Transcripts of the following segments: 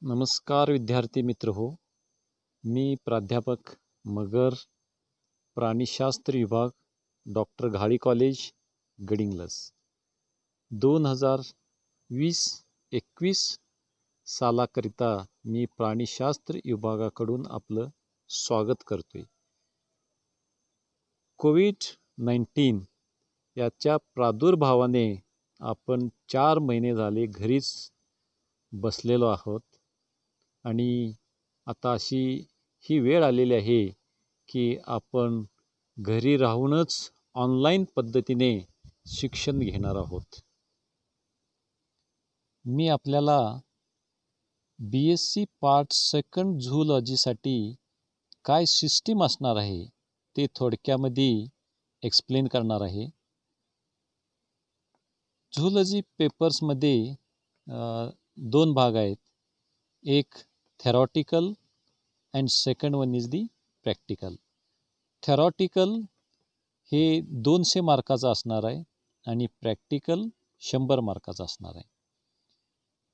नमस्कार विद्यार्थी मित्र हो. मी प्राध्यापक मगर, प्राणीशास्त्र विभाग, डॉक्टर घाळी कॉलेज, गडिंग्लज. 2020-21 सालाकरिता मी प्राणीशास्त्र विभागाकडून आपलं स्वागत करतोय. कोविड-19 याच्या प्रादुर्भावाने आपण 4 महिने झाले घरीच बसलेलो आहोत आणि आता अशी ही वेळ आलेली आहे की आपण घरी राहूनच ऑनलाईन पद्धतीने शिक्षण घेणार आहोत. मी आपल्याला BSc पार्ट सेकंड झूलॉजीसाठी काय सिस्टीम असणार आहे ते थोडक्यामध्ये एक्सप्लेन करणार आहे. झूलॉजी पेपर्समध्ये 2 भाग आहेत. एक theoretical and second one is the practical. Theoretical हे 200 मार्काचं असणार आहे आणि प्रॅक्टिकल 100 मार्काचं असणार आहे.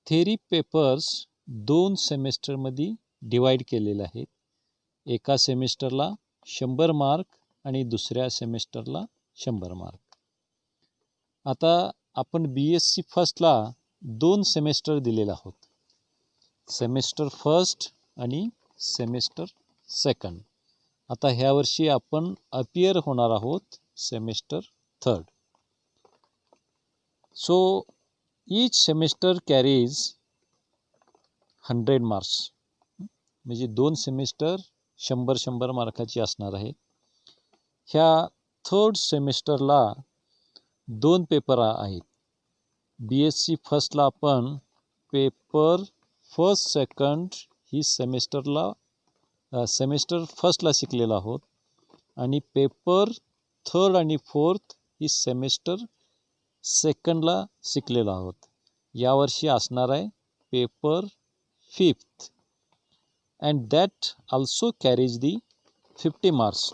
थेरी पेपर्स 2 सेमेस्टरमध्ये डिवाईड केलेले आहेत. एका सेमेस्टरला 100 मार्क आणि दुसऱ्या सेमेस्टरला 100 मार्क. आता आपण BSc फर्स्टला 2 सेमेस्टर दिलेले आहोत, सेमेस्टर फर्स्ट आणि सेमेस्टर सेकंड. आता ह्या वर्षी आपण अपियर होणार आहोत semester third. So each semester carries 100 marks, म्हणजे 2 सेमेस्टर 100 मार्काची असणार आहे. ह्या थर्ड सेमेस्टरला 2 पेपर आहेत. BSc फर्स्टला आपण पेपर फर्स्ट सेकंड ही सेमेस्टर फर्स्टला शिकलेलो आहोत आणि पेपर थर्ड आणि फोर्थ ही सेमेस्टर सेकंडला शिकलेलो आहोत. यावर्षी असणार आहे paper fifth and that also carries the 50 marks.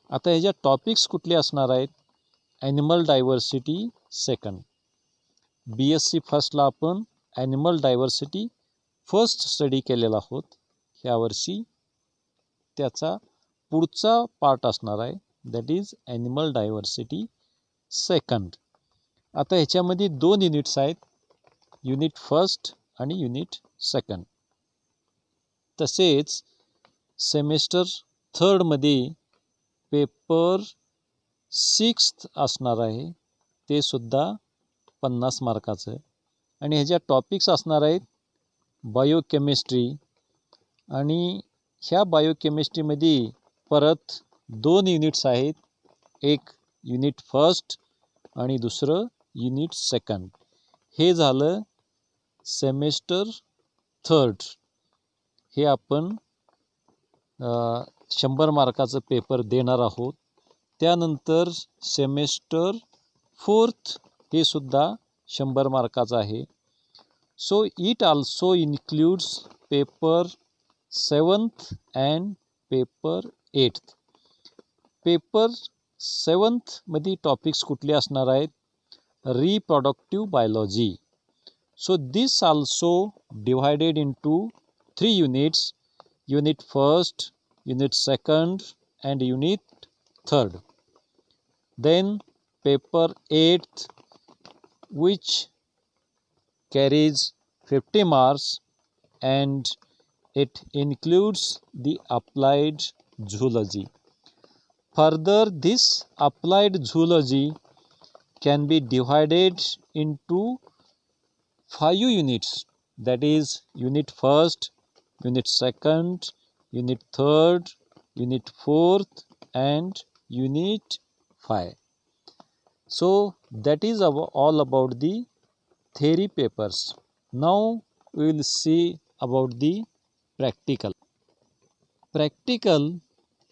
आता ह्याच्या टॉपिक्स कुठले असणार आहेत? Animal diversity second. BSc फर्स्टला आपण ॲनिमल डायव्हर्सिटी फर्स्ट स्टडी केलेला आहोत. ह्यावर्षी त्याचा पुढचा पार्ट असणार आहे, that is animal diversity second. आता ह्याच्यामध्ये 2 युनिट्स आहेत, युनिट फर्स्ट आणि युनिट सेकंड. तसेच सेमेस्टर थर्डमध्ये पेपर 6 असणार आहे, ते सुद्धा 50 मार्काचं. आणि ह्याच्या टॉपिक्स असणार आहेत बायोकेमिस्ट्री, आणि ह्या बायोकेमिस्ट्रीमध्ये परत 2 युनिट्स आहेत, एक युनिट फर्स्ट आणि दुसरं युनिट सेकंड. हे झालं सेमेस्टर थर्ड. हे आपण 100 मार्काचं पेपर देणार आहोत. त्यानंतर सेमेस्टर फोर्थ हे सुद्धा 100 मार्काचं आहे. So it also includes paper 7th and paper 8th. Paper 7th मध्ये टॉपिक्स कुठले असणार आहेत? Reproductive biology. So this also divided into 3 units, unit first, unit second and unit third. Then paper 8th which carries 50 marks and it includes the applied zoology. Further, this applied zoology can be divided into 5 units, that is unit first, unit second, unit third, unit fourth and unit 5. So that is all about the theory papers. Now we will see about the practical. Practical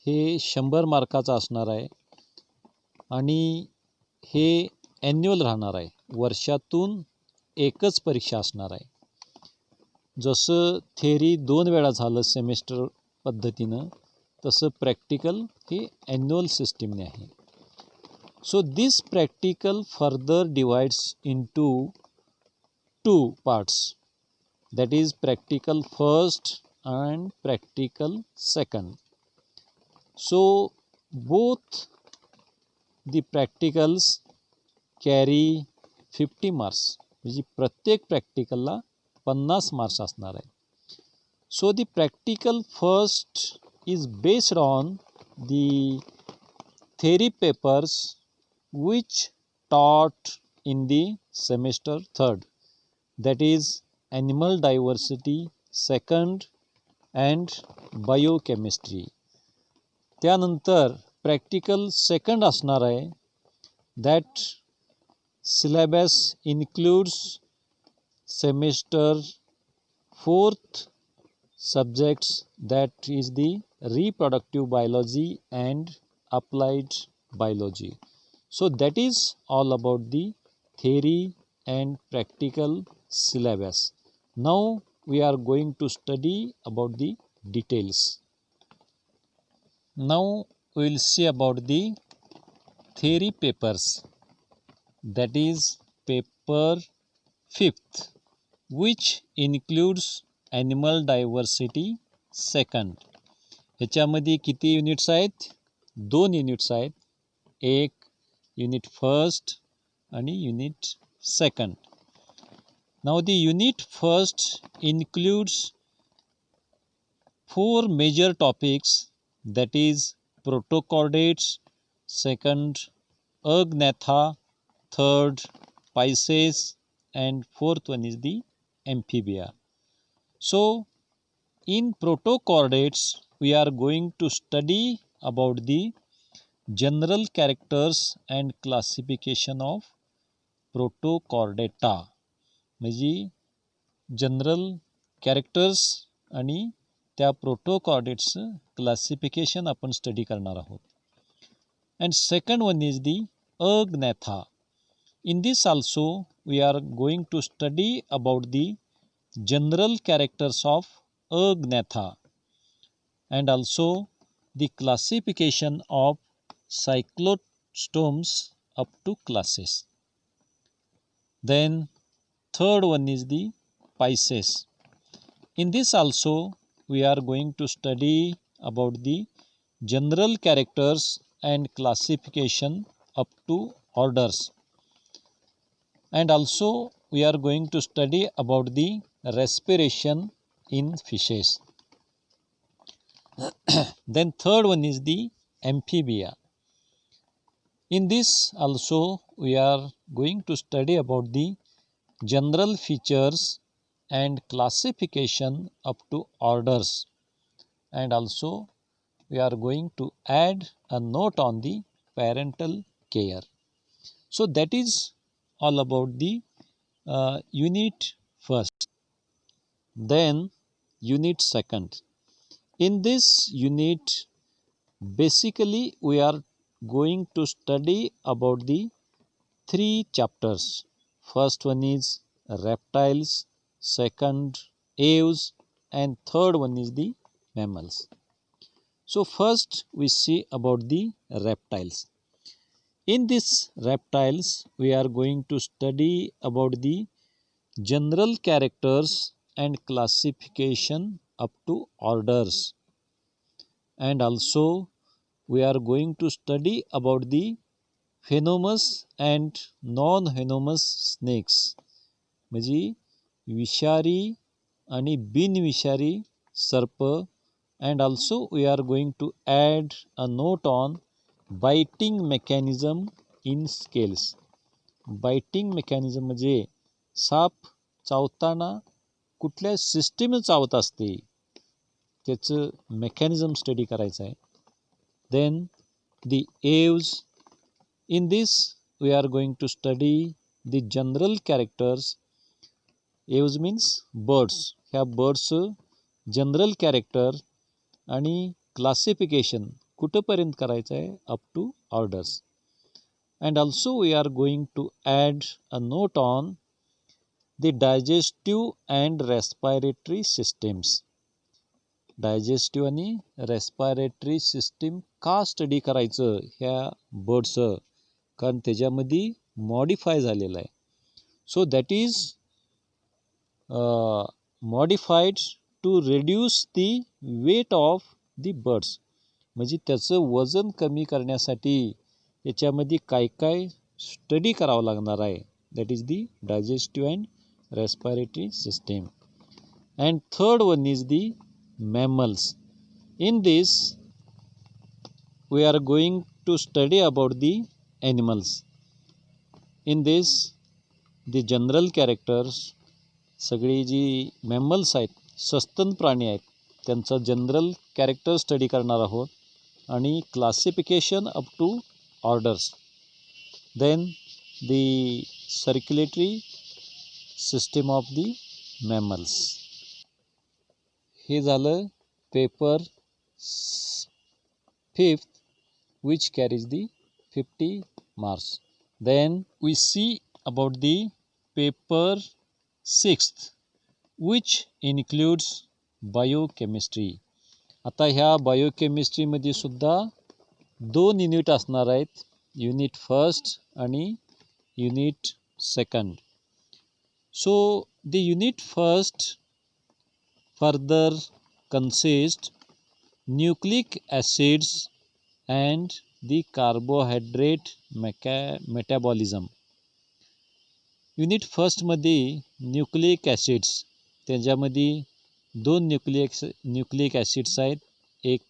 हे 100 मार्काचं असणार आहे आणि हे annual राहणार आहे. वर्षातून एकच परीक्षा असणार आहे. जसं थेरी 2 वेळा झालं सेमेस्टर पद्धतीनं, तसं प्रॅक्टिकल हे ॲन्युअल सिस्टीमने आहे. So this practical further divides into 2 parts. that is practical first and practical second. So both the practicals carry 50 marks, म्हणजे प्रत्येक प्रॅक्टिकलला 50 मार्क्स असणार आहे. So the practical first is based on the theory papers which taught in the semester third, that is animal diversity second and biochemistry. त्यानंतर practical second असणार आहे, that syllabus includes semester fourth subjects, that is the reproductive biology and applied biology. So that is all about the theory and practical syllabus. Now we are going to study about the details. Now we will see about the theory papers, that is paper fifth, which includes animal diversity second. ह्याच्यामध्ये किती units आहेत? 2 units आहेत, एक unit first आणि unit second. Now the unit first includes 4 major topics, that is protochordates, second Agnatha, third Pisces, and fourth one is the amphibia. So in protochordates we are going to study about the general characters and classification of protochordata, म्हणजे general characters आणि त्या प्रोटोकॉर्डेट्सचं classification आपण study करणार आहोत. And second one is the agnatha. In this also we are going to study about the general characters of Agnatha and also the classification of cyclostomes up to classes. Then third one is the Pisces. In this also we are going to study about the general characters and classification up to orders, and also we are going to study about the respiration in fishes. Then third one is the amphibia. In this also we are going to study about the general features and classification up to orders, and also we are going to add a note on the parental care. So that is all about the unit first. Then unit second. In this unit basically we are going to study about the 3 chapters. First one is reptiles, second aves, and third one is the mammals. So first we see about the reptiles. In this reptiles we are going to study about the general characters and classification up to orders, and also we are going to study about the venomous and non-venomous snakes, म्हणजे विषारी आणि बिनविषारी सर्प. And also we are going to add a note on biting mechanism in scales. Biting mechanism म्हणजे साप चावताना कुठल्या system चावत असते त्याचं मेकॅनिझम स्टडी करायचं आहे. Then the aves. In this we are going to study the general characters. Aves means birds. ह्या बर्ड्सचं जनरल कॅरेक्टर आणि क्लासिफिकेशन कुठंपर्यंत करायचं आहे, up to orders. And also we are going to add a note on the digestive and respiratory systems. Digestive आणि respiratory system का study करायचं ह्या बर्ड्सचं, कारण त्याच्यामध्ये मॉडिफाय झालेलं आहे. So that is modified to reduce the weight of the birds. म्हणजे त्याचं वजन कमी करण्यासाठी याच्यामध्ये काय काय स्टडी करावं लागणार आहे. That is the digestive and respiratory system. And third one is the mammals. In this we are going to study about the animals. In this the general characters, सगळी जी मॅमल्स आहेत, सस्तन प्राणी आहेत, त्यांचा जनरल कॅरेक्टर स्टडी करणार आहोत आणि classification up to orders. Then the circulatory system of the mammals. हे झालं paper 5th which carries the 50 marks. Then we see about the paper 6th which includes biochemistry. आता ह्या बायोकेमिस्ट्रीमध्ये सुद्धा 2 युनिट असणार आहेत, युनिट फर्स्ट आणि unit second. So the unit first further consist nucleic acids and the carbohydrate metabolism. युनिट फर्स्टमध्ये nucleic acids, त्याच्यामध्ये 2 nucleic acids आहेत. एक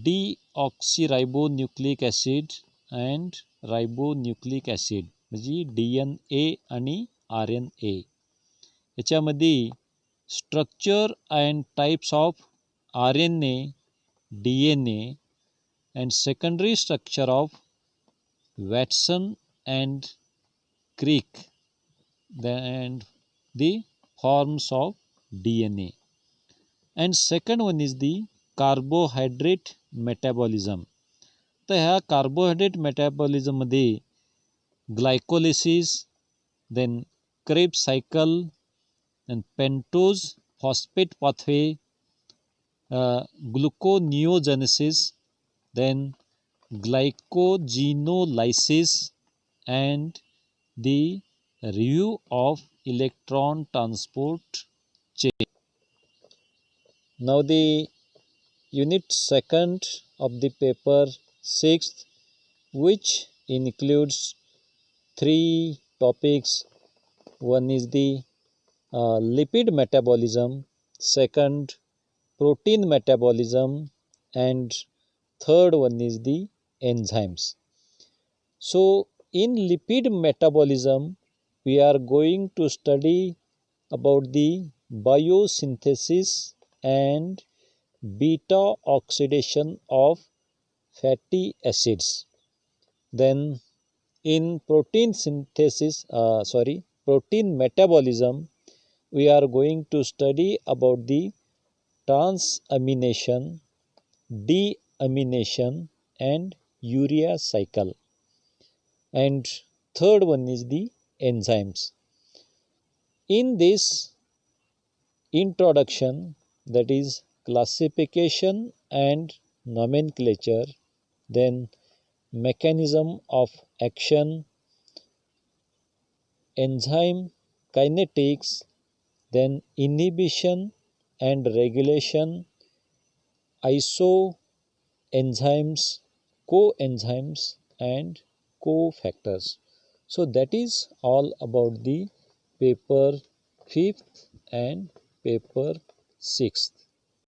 deoxyribonucleic acid and ribonucleic acid, म्हणजे DNA आणि RNA. याच्यामध्ये structure and types of RNA, DNA and secondary structure of Watson and Crick and the forms of DNA. And second one is the carbohydrate metabolism. तर ह्या carbohydrate मेटाबॉलिझममध्ये glycolysis, then Krebs cycle, and pentose phosphate pathway, gluconeogenesis, then glycogenolysis and the review of electron transport chain. Now the unit second of the paper 6th which includes 3 topics. One is the lipid metabolism, second protein metabolism, and third one is the enzymes. So in lipid metabolism we are going to study about the biosynthesis and beta oxidation of fatty acids. Then in protein metabolism we are going to study about the transamination, deamination and urea cycle. And third one is the enzymes. In this introduction, that is classification and nomenclature, then mechanism of action, enzyme kinetics, then inhibition and regulation, isoenzymes, coenzymes and cofactors. So that is all about the paper 5th and paper 6th.